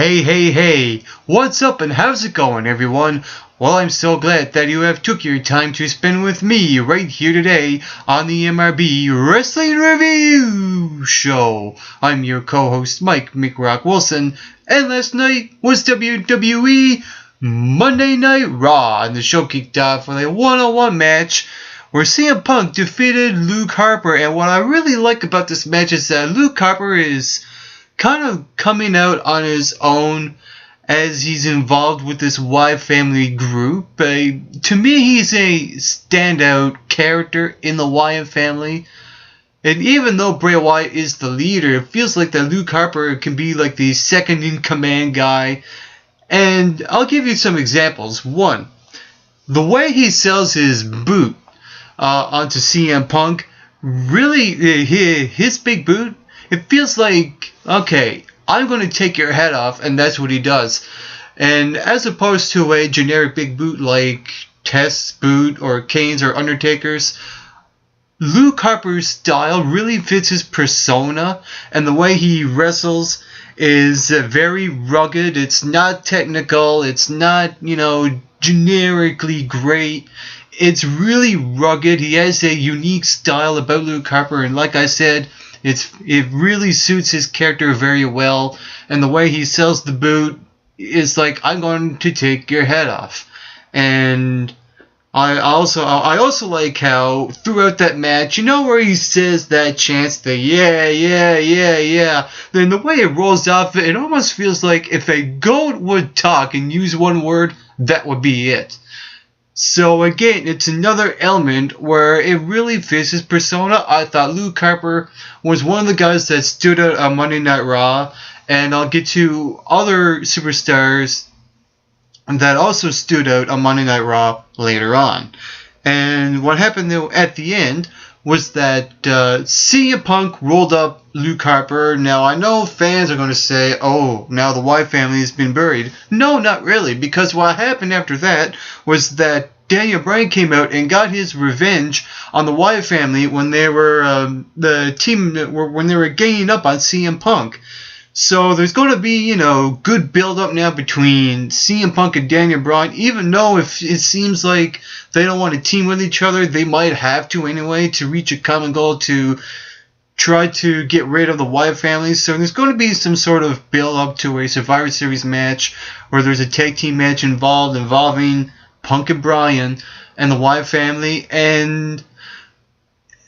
Hey, what's up and how's it going, everyone? Well, I'm so glad that you have took your time to spend with me right here today on the MRB Wrestling Review Show. I'm your co-host, Mike McRock Wilson, and last night was WWE Monday Night Raw, and the show kicked off with a one-on-one match where CM Punk defeated Luke Harper. And what I really like about this match is that Luke Harper is kind of coming out on his own as he's involved with this Wyatt family group. To me, he's a standout character in the Wyatt family. And even though Bray Wyatt is the leader, it feels like that Luke Harper can be like the second in command guy. And I'll give you some examples. One, the way he sells his boot onto CM Punk, really, his big boot, it feels like, okay, I'm going to take your head off, and that's what he does. And as opposed to a generic big boot like Test's boot or Kane's or Undertaker's, Luke Harper's style really fits his persona, and the way he wrestles is very rugged. It's not technical. It's not, generically great. It's really rugged. He has a unique style about Luke Harper, and like I said, it really suits his character very well. And the way he sells the boot is like, I'm going to take your head off. And I also like how throughout that match, where he says that chant, the yeah, then the way it rolls off, it almost feels like if a goat would talk and use one word, that would be it. So again, it's another element where it really fits his persona. I thought Luke Harper was one of the guys that stood out on Monday Night Raw, and I'll get to other superstars that also stood out on Monday Night Raw later on. And what happened though at the end was that CM Punk rolled up Luke Harper. Now, I know fans are going to say, oh, now the Wyatt family has been buried. No, not really, because what happened after that was that Daniel Bryan came out and got his revenge on the Wyatt family when they were when they were ganging up on CM Punk. So there's going to be, good build-up now between CM Punk and Daniel Bryan, even though if it seems like they don't want to team with each other, they might have to anyway to reach a common goal to try to get rid of the Wyatt family. So there's going to be some sort of build-up to a Survivor Series match where there's a tag team match involving Punk and Bryan and the Wyatt family. And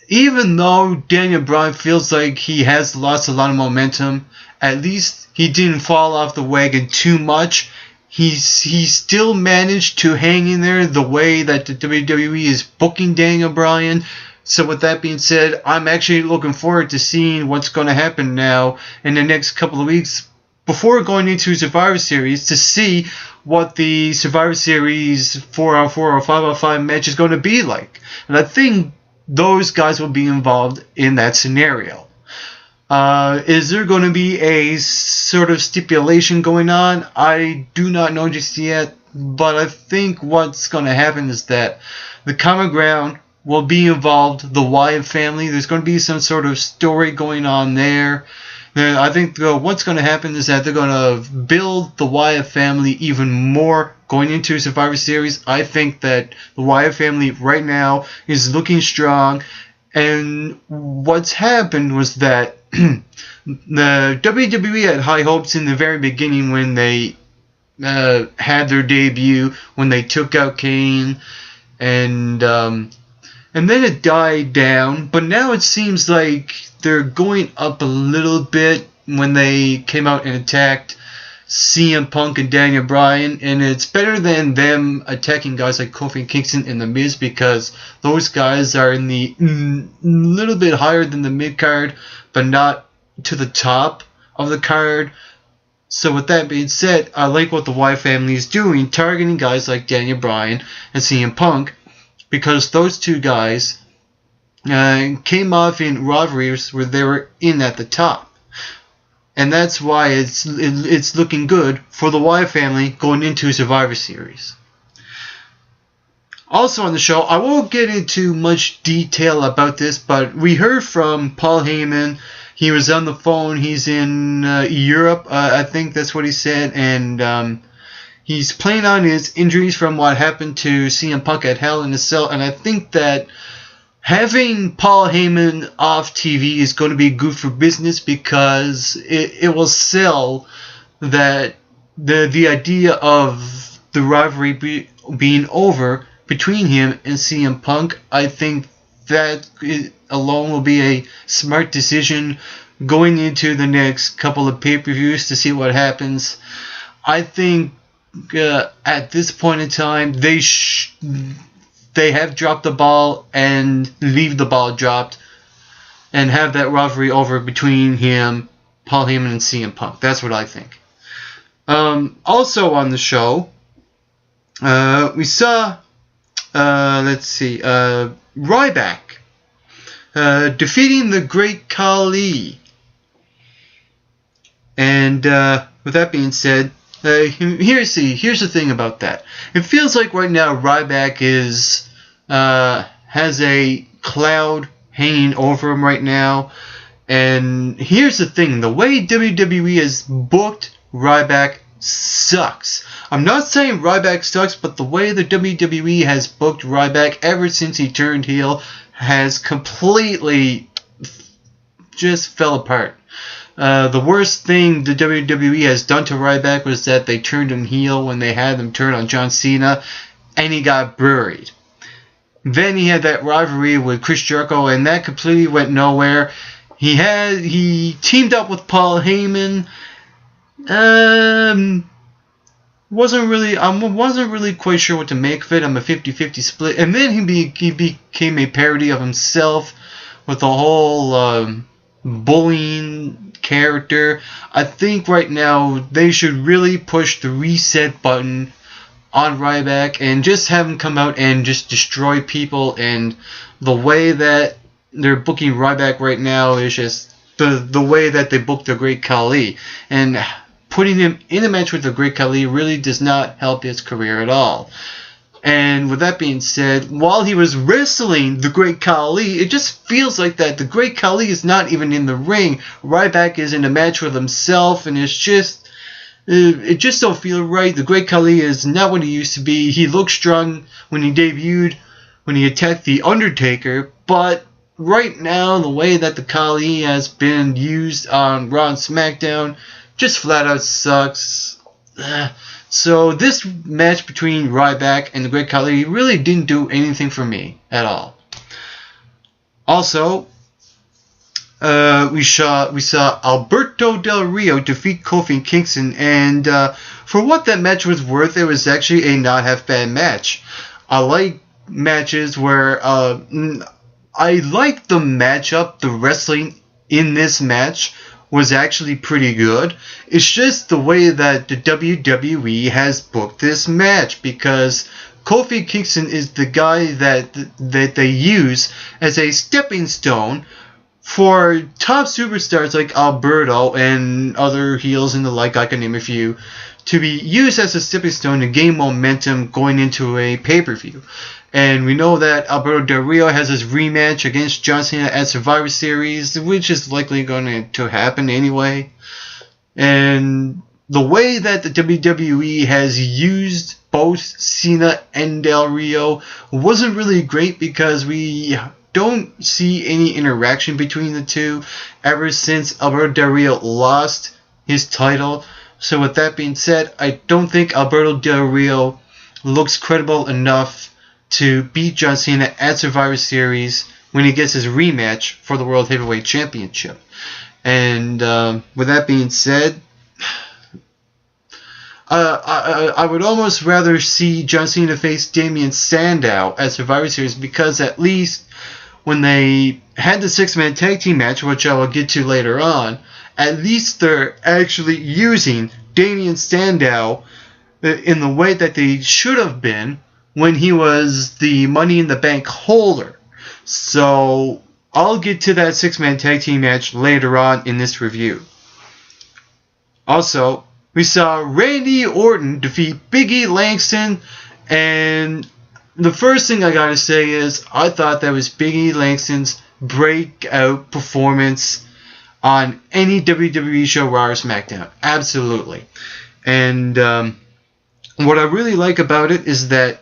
even though Daniel Bryan feels like he has lost a lot of momentum, at least he didn't fall off the wagon too much. He still managed to hang in there the way that the WWE is booking Daniel Bryan. So with that being said, I'm actually looking forward to seeing what's going to happen now in the next couple of weeks before going into Survivor Series to see what the Survivor Series 4-on-4 or 5-on-5 match is going to be like. And I think those guys will be involved in that scenario. Is there going to be a sort of stipulation going on? I do not know just yet, but I think what's going to happen is that the Common Ground will be involved, the Wyatt family. There's going to be some sort of story going on there. Then I think what's going to happen is that they're going to build the Wyatt family even more going into Survivor Series. I think that the Wyatt family right now is looking strong. And what's happened was that the WWE had high hopes in the very beginning when they had their debut, when they took out Kane, and then it died down. But now it seems like they're going up a little bit when they came out and attacked CM Punk and Daniel Bryan, and it's better than them attacking guys like Kofi and Kingston and The Miz, because those guys are in the little bit higher than the mid card, but not to the top of the card. So with that being said, I like what the Wyatt family is doing, targeting guys like Daniel Bryan and CM Punk, because those two guys came off in rivalries where they were in at the top. And that's why it's looking good for the Wyatt family going into Survivor Series. Also on the show, I won't get into much detail about this, but we heard from Paul Heyman. He was on the phone. He's in Europe, I think that's what he said, and he's playing on his injuries from what happened to CM Punk at Hell in a Cell, and I think that having Paul Heyman off TV is going to be good for business because it will sell that the idea of the rivalry being over between him and CM Punk. I think that alone will be a smart decision going into the next couple of pay-per-views to see what happens. I think at this point in time they have dropped the ball and leave the ball dropped and have that rivalry over between him, Paul Heyman, and CM Punk. That's what I think. Also on the show, we saw, Ryback defeating the Great Khali. And with that being said, here's the thing about that. It feels like right now Ryback has a cloud hanging over him right now. And here's the thing: the way WWE has booked Ryback sucks. I'm not saying Ryback sucks, but the way the WWE has booked Ryback ever since he turned heel has completely just fell apart. The worst thing the WWE has done to Ryback was that they turned him heel when they had him turn on John Cena, and he got buried. Then he had that rivalry with Chris Jericho, and that completely went nowhere. He teamed up with Paul Heyman. I wasn't really quite sure what to make of it. I'm a 50-50 split. And then he became a parody of himself with the whole bullying character. I think right now they should really push the reset button on Ryback and just have him come out and just destroy people. And the way that they're booking Ryback right now is just the way that they booked the Great Khali. And putting him in a match with the Great Khali really does not help his career at all. And with that being said, while he was wrestling the Great Khali, it just feels like that the Great Khali is not even in the ring. Ryback is in a match with himself, and it just don't feel right. The Great Khali is not what he used to be. He looked strong when he debuted, when he attacked The Undertaker, but right now, the way that the Khali has been used on Raw and SmackDown just flat out sucks. So this match between Ryback and the Great Khali really didn't do anything for me at all. Also, we saw Alberto Del Rio defeat Kofi Kingston, and for what that match was worth, it was actually a not half bad match. I like matches where I like the matchup. The wrestling in this match was actually pretty good. It's just the way that the WWE has booked this match, because Kofi Kingston is the guy that they use as a stepping stone for top superstars like Alberto and other heels and the like, I can name a few, to be used as a stepping stone to gain momentum going into a pay-per-view. And we know that Alberto Del Rio has his rematch against John Cena at Survivor Series, which is likely going to happen anyway. And the way that the WWE has used both Cena and Del Rio wasn't really great, because we don't see any interaction between the two ever since Alberto Del Rio lost his title. So with that being said, I don't think Alberto Del Rio looks credible enough to beat John Cena at Survivor Series when he gets his rematch for the World Heavyweight Championship. And with that being said, I would almost rather see John Cena face Damien Sandow at Survivor Series, because at least when they had the 6-man tag team match, which I will get to later on, at least they're actually using Damien Sandow in the way that they should have been when he was the Money in the Bank holder. So I'll get to that 6-man tag team match later on in this review. Also, we saw Randy Orton defeat Big E Langston, and the first thing I gotta say is I thought that was Big E Langston's breakout performance. on any WWE show, Raw or SmackDown. Absolutely. And what I really like about it is that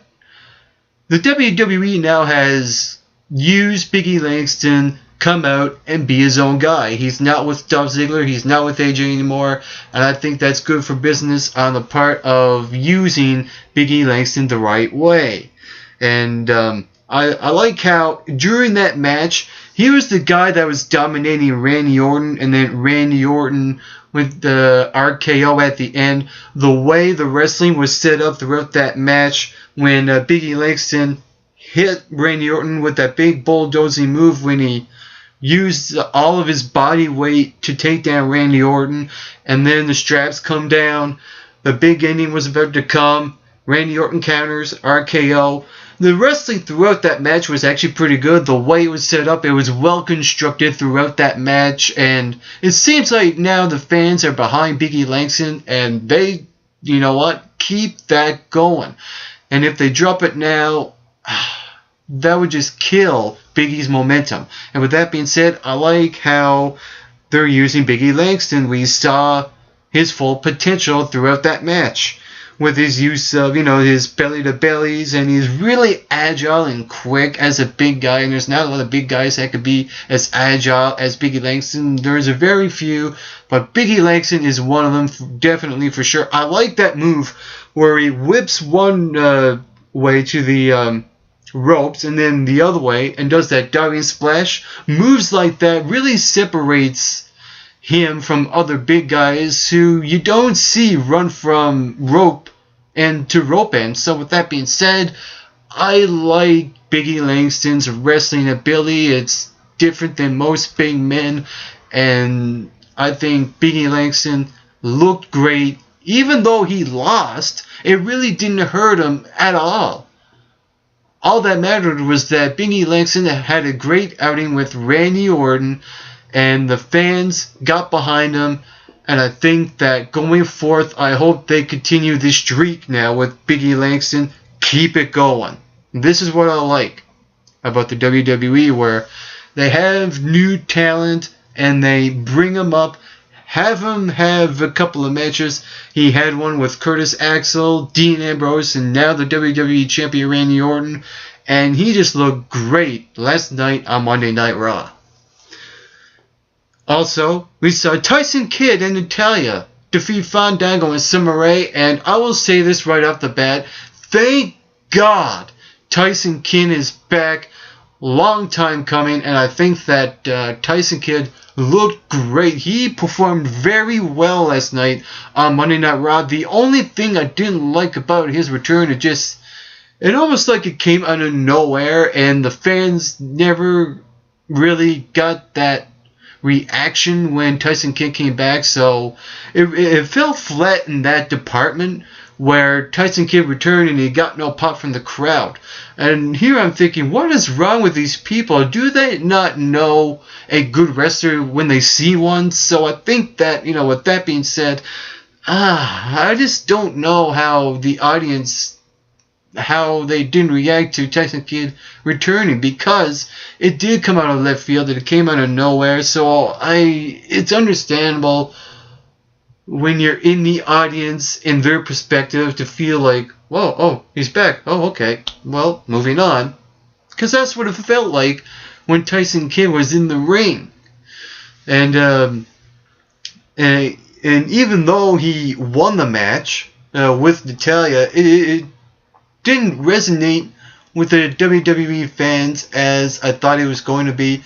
the WWE now has used Big E Langston come out and be his own guy. He's not with Dolph Ziggler. He's not with AJ anymore. And I think that's good for business on the part of using Big E Langston the right way. And I like how during that match, he was the guy that was dominating Randy Orton, and then Randy Orton with the RKO at the end. The way the wrestling was set up throughout that match when Big E Langston hit Randy Orton with that big bulldozing move when he used all of his body weight to take down Randy Orton, and then the straps come down. The big ending was about to come. Randy Orton counters, RKO. The wrestling throughout that match was actually pretty good. The way it was set up, it was well constructed throughout that match, and it seems like now the fans are behind Big E Langston, and they, you know what, keep that going. And if they drop it now, that would just kill Big E's momentum. And with that being said, I like how they're using Big E Langston. We saw his full potential throughout that match with his use of, his belly to bellies, and he's really agile and quick as a big guy, and there's not a lot of big guys that could be as agile as Big E Langston. There's a very few, but Big E Langston is one of them, definitely for sure. I like that move where he whips one way to the ropes and then the other way and does that diving splash. Moves like that really separates him from other big guys who you don't see run from rope end to rope end. So with that being said, I like Big E Langston's wrestling ability. It's different than most big men, and I think Big E Langston looked great. Even though he lost, it really didn't hurt him at all. All that mattered was that Big E Langston had a great outing with Randy Orton, and the fans got behind him. And I think that going forth, I hope they continue this streak now with Big E Langston. Keep it going. This is what I like about the WWE, where they have new talent and they bring them up, have him have a couple of matches. He had one with Curtis Axel, Dean Ambrose, and now the WWE Champion Randy Orton. And he just looked great last night on Monday Night Raw. Also, we saw Tyson Kidd and Natalya defeat Fandango and Summer Rae, and I will say this right off the bat. Thank God Tyson Kidd is back. Long time coming, and I think that Tyson Kidd looked great. He performed very well last night on Monday Night Raw. The only thing I didn't like about his return, it almost like it came out of nowhere, and the fans never really got that reaction when Tyson Kidd came back, so it fell flat in that department where Tyson Kidd returned and he got no pop from the crowd. And here I'm thinking, what is wrong with these people? Do they not know a good wrestler when they see one? So I think that, with that being said, I just don't know how the audience, how they didn't react to Tyson Kidd returning, because it did come out of left field and it came out of nowhere. So it's understandable when you're in the audience, in their perspective, to feel like, whoa, oh, he's back. Oh, okay. Well, moving on. Because that's what it felt like when Tyson Kidd was in the ring. And even though he won the match with Natalya, it didn't resonate with the WWE fans as I thought it was going to be.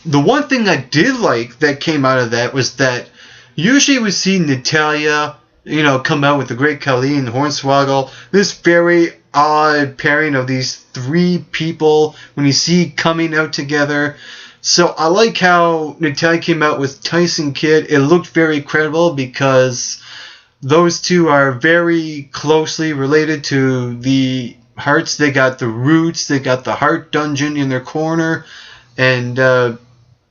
The one thing I did like that came out of that was that usually we see Natalya, come out with the Great Khali and Hornswoggle. This very odd pairing of these three people when you see coming out together. So I like how Natalya came out with Tyson Kidd. It looked very credible because those two are very closely related to the Harts. They got the Roots, they got the Hart Dungeon in their corner, and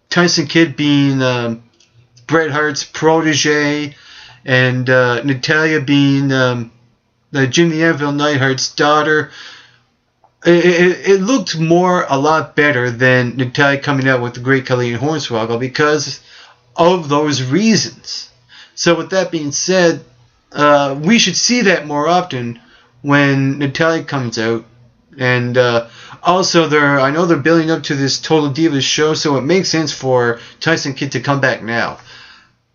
Tyson Kidd being Bret Hart's protege, and Natalya being the Jimmy Anvil Neidhart's daughter. It looked a lot better than Natalya coming out with the Great Khali and Hornswoggle, because of those reasons. So with that being said, we should see that more often when Natalya comes out. And also, I know they're building up to this Total Divas show, so it makes sense for Tyson Kidd to come back now.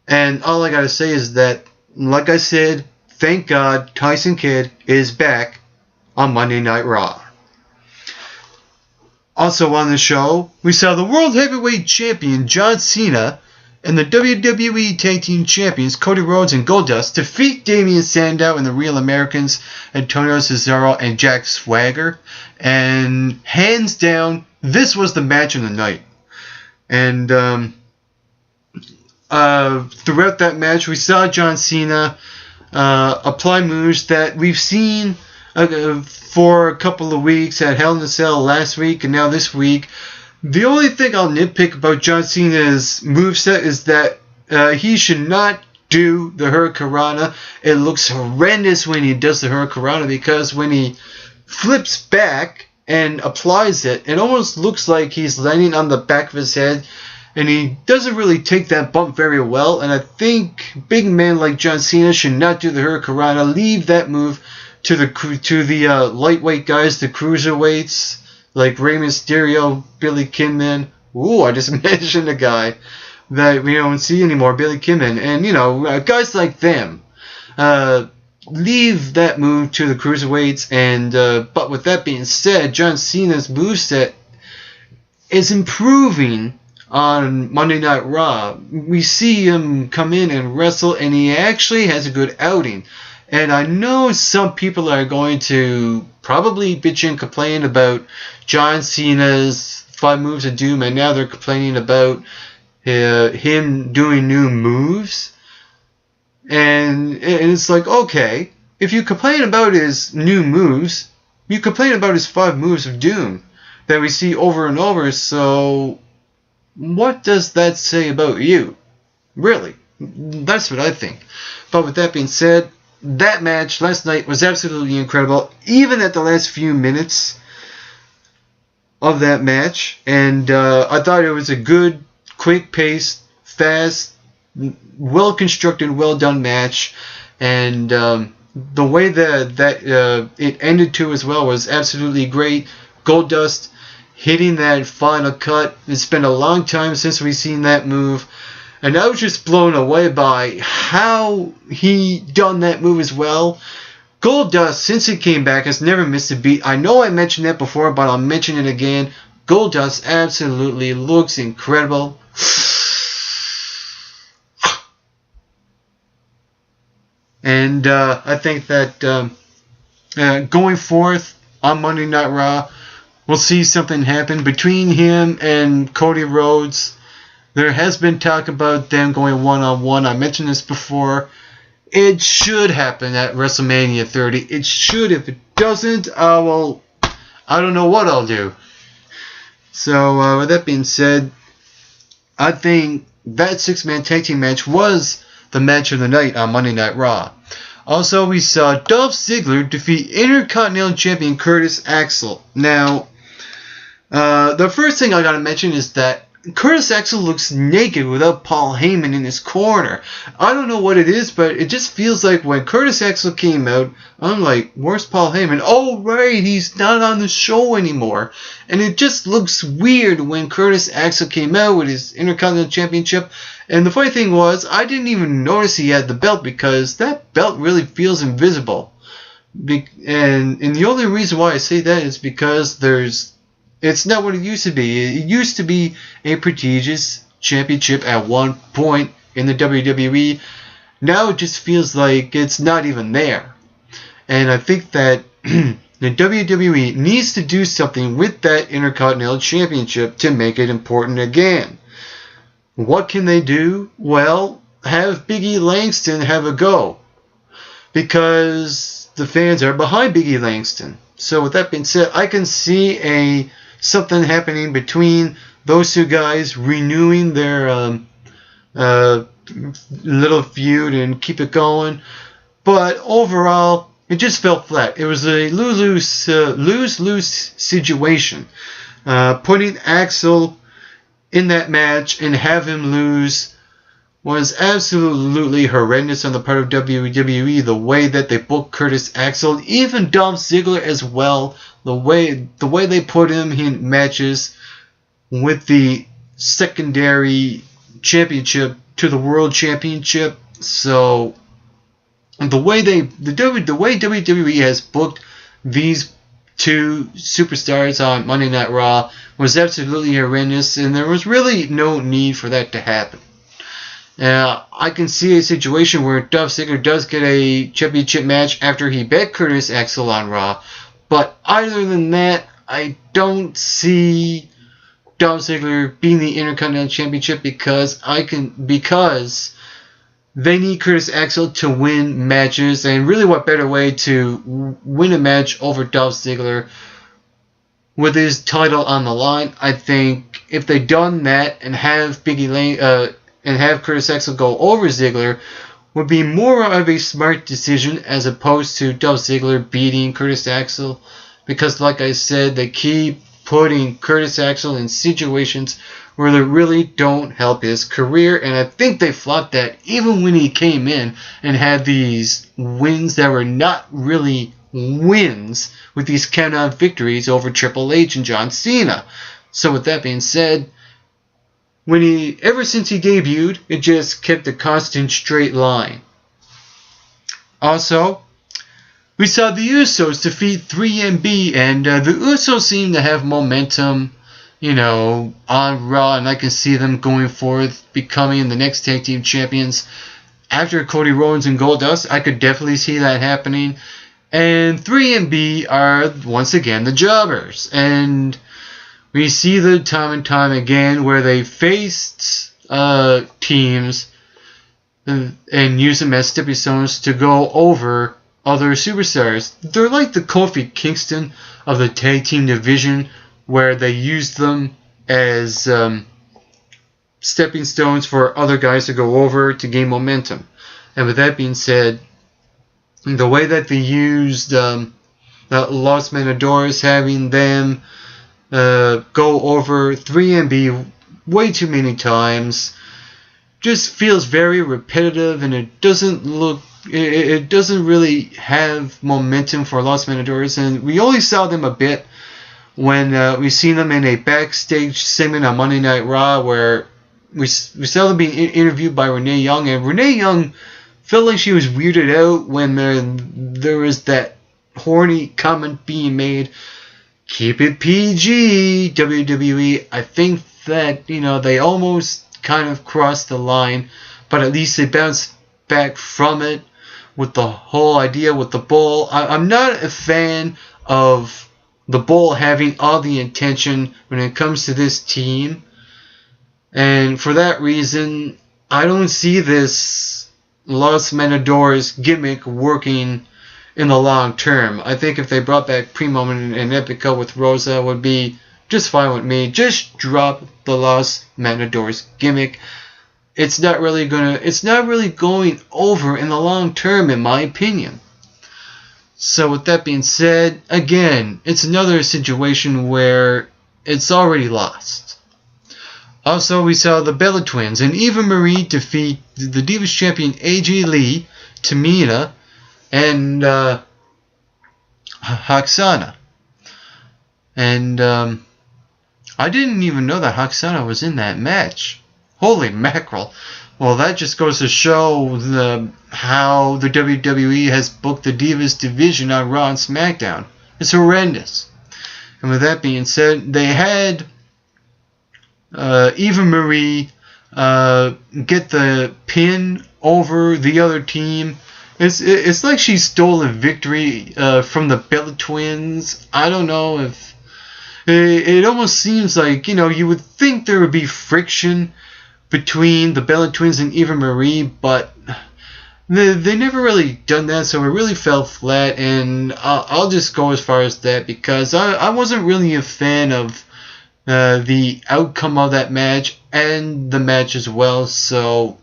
And all I gotta say is that, like I said, thank God Tyson Kidd is back on Monday Night Raw. Also on the show, we saw the World Heavyweight Champion John Cena and the WWE Tag Team Champions Cody Rhodes and Goldust defeat Damien Sandow and the Real Americans Antonio Cesaro and Jack Swagger. And hands down, this was the match of the night. And throughout that match, we saw John Cena apply moves that we've seen for a couple of weeks at Hell in a Cell last week and now this week. The only thing I'll nitpick about John Cena's moveset is that he should not do the Hurricanrana. It looks horrendous when he does the Hurricanrana, because when he flips back and applies it, it almost looks like he's landing on the back of his head, and he doesn't really take that bump very well. And I think big men like John Cena should not do the Hurricanrana. Leave that move to the lightweight guys, the cruiserweights, like Rey Mysterio, Billy Kidman. Ooh, I just mentioned a guy that we don't see anymore, Billy Kidman. And, guys like them. Leave that move to the cruiserweights. And but with that being said, John Cena's moveset is improving on Monday Night Raw. We see him come in and wrestle, and he actually has a good outing. And I know some people are going to probably bitch and complain about John Cena's 5 Moves of Doom, and now they're complaining about him doing new moves. And it's like, okay, if you complain about his new moves, you complain about his 5 Moves of Doom that we see over and over. So what does that say about you? Really? That's what I think. But with that being said, that match last night was absolutely incredible, even at the last few minutes of that match. And I thought it was a good, quick-paced, fast, well-constructed, well-done match. And the way that it ended too as well was absolutely great. Goldust hitting that final cut. It's been a long time since we've seen that move. And I was just blown away by how he done that move as well. Goldust, since he came back, has never missed a beat. I know I mentioned that before, but I'll mention it again. Goldust absolutely looks incredible. And I think that going forth on Monday Night Raw, we'll see something happen between him and Cody Rhodes. There has been talk about them going one-on-one. I mentioned this before. It should happen at WrestleMania 30. It should. If it doesn't, I don't know what I'll do. So, with that being said, I think that 6-man tag team match was the match of the night on Monday Night Raw. Also, we saw Dolph Ziggler defeat Intercontinental Champion Curtis Axel. Now, the first thing I gotta mention is that Curtis Axel looks naked without Paul Heyman in his corner. I don't know what it is, but it just feels like when Curtis Axel came out, I'm like, where's Paul Heyman? Oh, right, he's not on the show anymore. And it just looks weird when Curtis Axel came out with his Intercontinental Championship. And the funny thing was, I didn't even notice he had the belt, because that belt really feels invisible. And the only reason why I say that is because it's not what it used to be. It used to be a prestigious championship at one point in the WWE. Now it just feels like it's not even there. And I think that the WWE needs to do something with that Intercontinental Championship to make it important again. What can they do? Well, have Big E Langston have a go, because the fans are behind Big E Langston. So with that being said, I can see something happening between those two guys, renewing their little feud and keep it going. But overall, it just fell flat. It was a lose-lose situation. Putting Axel in that match and have him lose was absolutely horrendous on the part of WWE. The way that they booked Curtis Axel, even Dolph Ziggler as well. The way they put him in matches with the secondary championship to the World Championship. So the way WWE has booked these two superstars on Monday Night Raw was absolutely horrendous, and there was really no need for that to happen. I can see a situation where Dolph Ziggler does get a championship match after he bet Curtis Axel on Raw, but other than that, I don't see Dolph Ziggler being the Intercontinental Championship because they need Curtis Axel to win matches, and really what better way to win a match over Dolph Ziggler with his title on the line. I think if they done that and have and have Curtis Axel go over Ziggler would be more of a smart decision as opposed to Dolph Ziggler beating Curtis Axel, because like I said, they keep putting Curtis Axel in situations where they really don't help his career, and I think they flopped that even when he came in and had these wins that were not really wins with these count-out victories over Triple H and John Cena. So with that being said, ever since he debuted, it just kept a constant straight line. Also, we saw the Usos defeat 3MB, and the Usos seem to have momentum, on Raw, and I can see them going forth, becoming the next tag team champions after Cody Rhodes and Goldust. I could definitely see that happening. And 3MB are once again the jobbers, and we see them time and time again where they faced teams and use them as stepping stones to go over other superstars. They're like the Kofi Kingston of the tag team division, where they used them as stepping stones for other guys to go over to gain momentum. And with that being said, the way that they used Los Matadores, having them go over 3MB way too many times, just feels very repetitive, and it doesn't really have momentum for Los Matadores. And we only saw them a bit when we seen them in a backstage segment on Monday Night Raw, where we saw them being interviewed by Renee Young, and Renee Young felt like she was weirded out when there was that horny comment being made. Keep it PG, WWE. I think that, they almost kind of crossed the line, but at least they bounced back from it with the whole idea with the Bull. I'm not a fan of the Bull having all the attention when it comes to this team, and for that reason, I don't see this Los Matadores gimmick working in the long term. I think if they brought back Primo and Epico with Rosa would be just fine with me. Just drop the Los Matadores gimmick. It's not really going over in the long term, in my opinion. So with that being said, again, it's another situation where it's already lost. Also, we saw the Bella Twins and Eva Marie defeat the Divas Champion AJ Lee, Tamina, and Hoxana. And I didn't even know that Hoxana was in that match. Holy mackerel. Well, that just goes to show how the WWE has booked the Divas division on Raw and SmackDown. It's horrendous. And with that being said, they had Eva Marie get the pin over the other team. It's like she stole a victory from the Bella Twins. I don't know if... It almost seems like, you would think there would be friction between the Bella Twins and Eva Marie, but they never really done that, so it really fell flat, and I'll just go as far as that, because I wasn't really a fan of the outcome of that match, and the match as well. So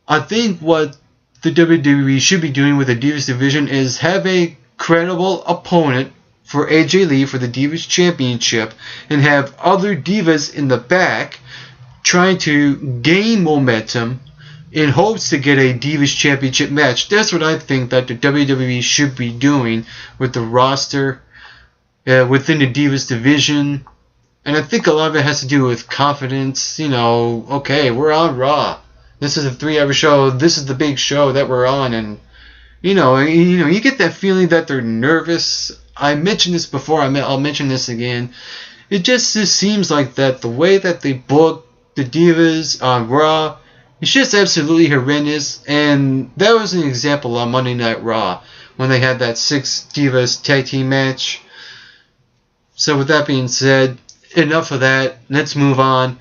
I think what the WWE should be doing with the Divas division is have a credible opponent for AJ Lee for the Divas Championship, and have other Divas in the back trying to gain momentum in hopes to get a Divas Championship match. That's what I think that the WWE should be doing with the roster within the Divas division. And I think a lot of it has to do with confidence. Okay, we're on Raw. This is a 3-hour show. This is the big show that we're on. And, you get that feeling that they're nervous. I mentioned this before. I'll mention this again. It just seems like that the way that they book the Divas on Raw, it's just absolutely horrendous. And that was an example on Monday Night Raw when they had that 6 Divas tag team match. So with that being said, enough of that. Let's move on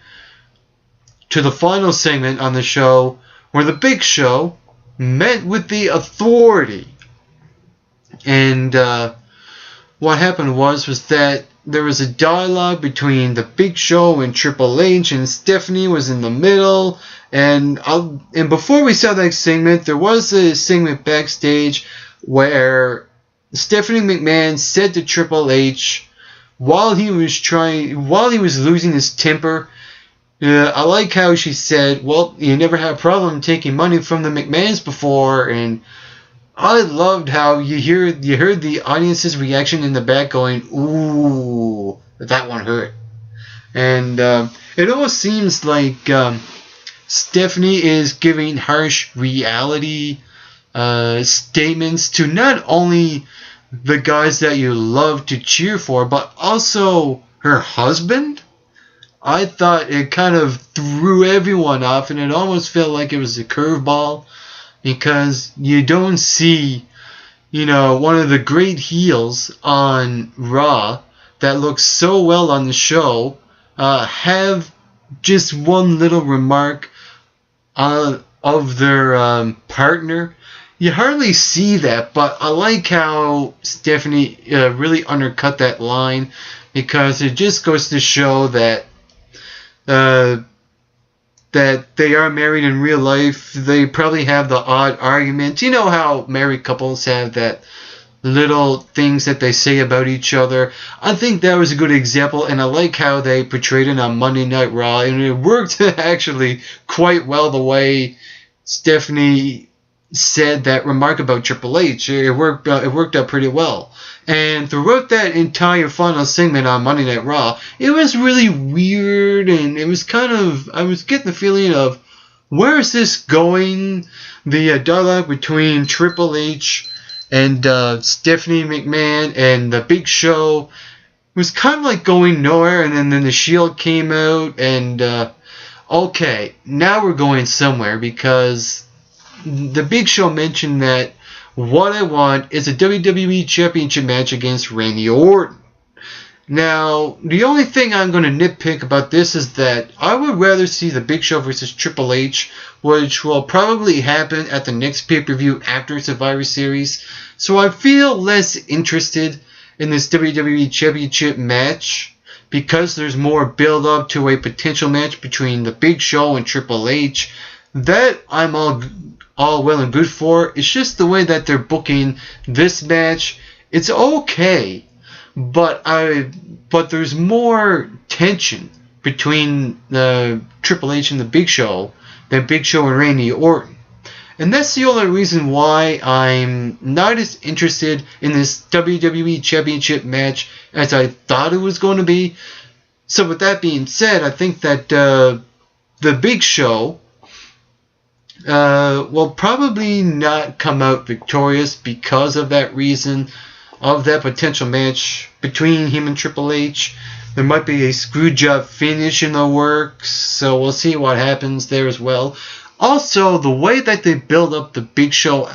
to the final segment on the show where the Big Show met with the Authority. And what happened was that there was a dialogue between the Big Show and Triple H, and Stephanie was in the middle. And before we saw that segment, there was a segment backstage where Stephanie McMahon said to Triple H, while he was losing his temper, I like how she said, well, you never had a problem taking money from the McMahons before. And I loved how you heard the audience's reaction in the back going, ooh, that one hurt. And it almost seems like Stephanie is giving harsh reality statements to not only the guys that you love to cheer for, but also her husband. I thought it kind of threw everyone off, and it almost felt like it was a curveball, because you don't see, one of the great heels on Raw that looks so well on the show have just one little remark of their partner. You hardly see that, but I like how Stephanie really undercut that line, because it just goes to show that that they are married in real life. They probably have the odd argument. You know how married couples have that little things that they say about each other. I think that was a good example, and I like how they portrayed it on Monday Night Raw, and it worked actually quite well the way Stephanie said that remark about Triple H. It worked out pretty well. And throughout that entire final segment on Monday Night Raw, it was really weird, and it was I was getting the feeling of, where is this going? The dialogue between Triple H and Stephanie McMahon and the Big Show was kind of like going nowhere, and then the Shield came out, and okay, now we're going somewhere, because the Big Show mentioned that what I want is a WWE Championship match against Randy Orton. Now, the only thing I'm going to nitpick about this is that I would rather see the Big Show versus Triple H, which will probably happen at the next pay-per-view after Survivor Series. So I feel less interested in this WWE Championship match, because there's more build-up to a potential match between the Big Show and Triple H. That I'm all well and good for. It's just the way that they're booking this match. It's okay, but there's more tension between Triple H and the Big Show than Big Show and Randy Orton. And that's the only reason why I'm not as interested in this WWE Championship match as I thought it was going to be. So with that being said, I think that the Big Show will probably not come out victorious because of that reason, of that potential match between him and Triple H. There might be a screwjob finish in the works, so we'll see what happens there as well. Also, the way that they build up the Big Show,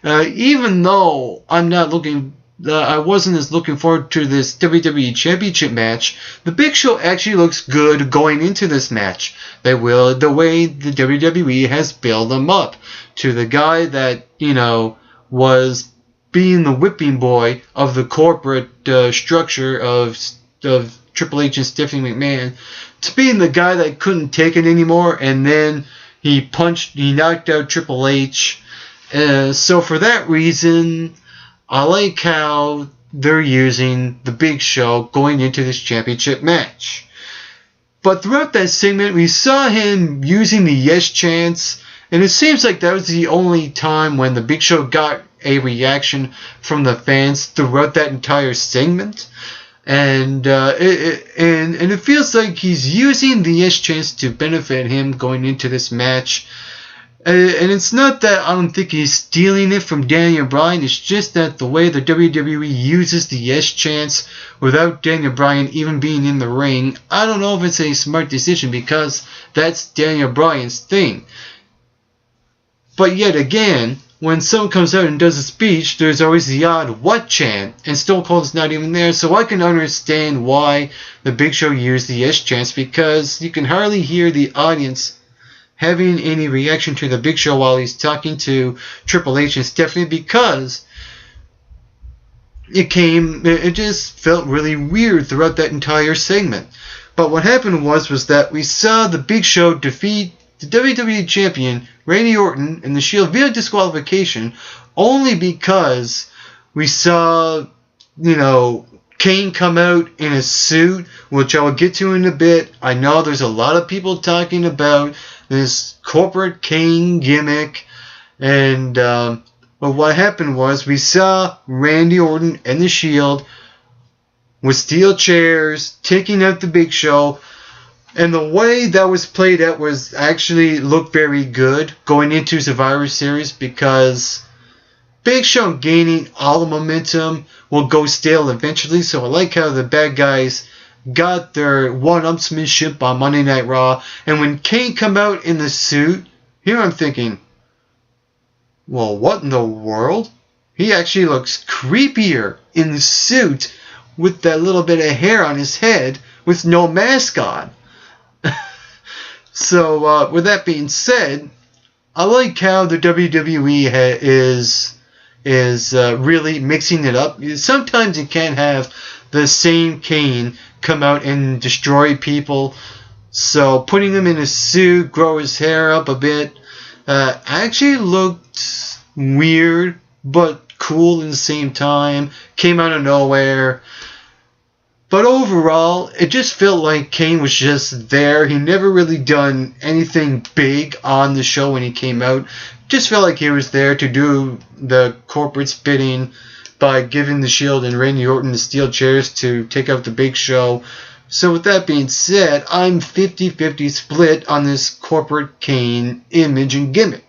even though I wasn't as looking forward to this WWE Championship match, the Big Show actually looks good going into this match. The way the WWE has built him up to the guy that, was being the whipping boy of the corporate structure of Triple H and Stephanie McMahon, to being the guy that couldn't take it anymore, and then he knocked out Triple H. So for that reason, I like how they're using the Big Show going into this championship match. But throughout that segment, we saw him using the yes chants, and it seems like that was the only time when the Big Show got a reaction from the fans throughout that entire segment. And it feels like he's using the yes chants to benefit him going into this match. And it's not that I don't think he's stealing it from Daniel Bryan. It's just that the way the WWE uses the yes chants without Daniel Bryan even being in the ring, I don't know if it's a smart decision because that's Daniel Bryan's thing. But yet again, when someone comes out and does a speech, there's always the odd what chant, and Stone Cold's not even there, so I can understand why the Big Show used the yes chants, because you can hardly hear the audience having any reaction to the Big Show while he's talking to Triple H and Stephanie, because it just felt really weird throughout that entire segment. But what happened was that we saw the Big Show defeat the WWE Champion Randy Orton in the Shield via disqualification, only because we saw, Kane come out in a suit, which I will get to in a bit. I know there's a lot of people talking about this corporate Kane gimmick, and but what happened was we saw Randy Orton and the Shield with steel chairs taking out the Big Show. And the way that was played out was actually looked very good going into Survivor Series, because Big Show gaining all the momentum will go stale eventually. So I like how the bad guys got their one-upsmanship on Monday Night Raw. And when Kane come out in the suit, here I'm thinking, well, what in the world? He actually looks creepier in the suit with that little bit of hair on his head with no mask on. So, with that being said, I like how the WWE is really mixing it up. Sometimes you can't have the same Kane come out and destroy people. So, putting him in a suit, grow his hair up a bit, actually looked weird, but cool at the same time. Came out of nowhere. But overall, it just felt like Kane was just there. He never really done anything big on the show when he came out. Just felt like he was there to do the corporate's bidding by giving the Shield and Randy Orton the steel chairs to take out the Big Show. So with that being said, I'm 50-50 split on this corporate Kane image and gimmick.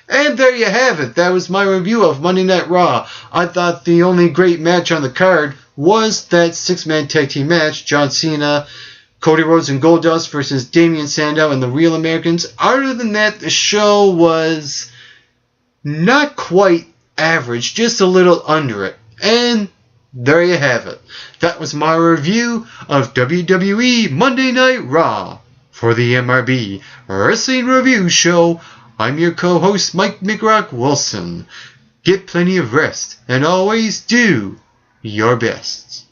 And there you have it. That was my review of Monday Night Raw. I thought the only great match on the card was that 6-man tag team match, John Cena, Cody Rhodes and Goldust versus Damian Sandow and the Real Americans. Other than that, the show was not quite average, just a little under it. And there you have it. That was my review of WWE Monday Night Raw for the MRB Wrestling Review Show. I'm your co-host, Mike McRock Wilson. Get plenty of rest and always do your best.